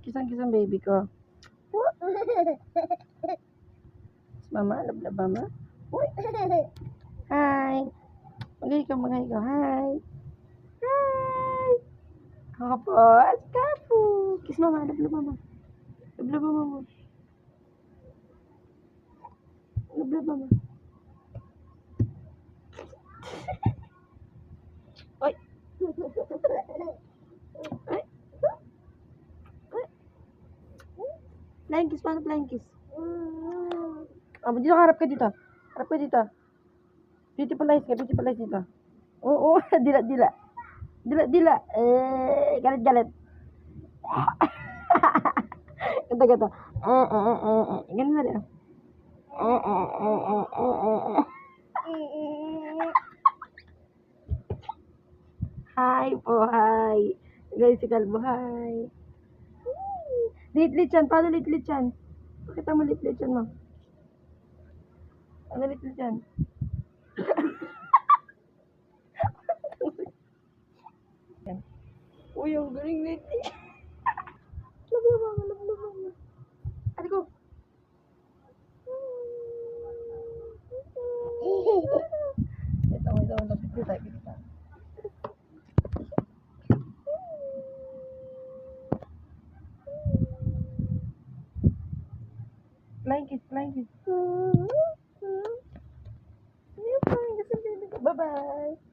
Kiss ang baby ko. Mama, love mama. Uy. Hi. Magay ka. Hi. Hi. Kapos. Kapu. Kiss mama, love mama. Love mama. Love mama. Oy. Ay. Flying kiss, paano flying kiss? Dito, harap ka dito. Harap ka dito. Beautiful eyes dito. Oo, dila. Dila. Galit. Ganto. Ganun na rin. Hi po, hi. Guys, si Kalbo, hi. Litlit yan. Paano litlit yan? Pakita mo litlit yan mo. Ano litlit yan? Uy, ang galing litlit. Love mama. Ate ko. Ito. Kita. Flying kiss. Bye-bye.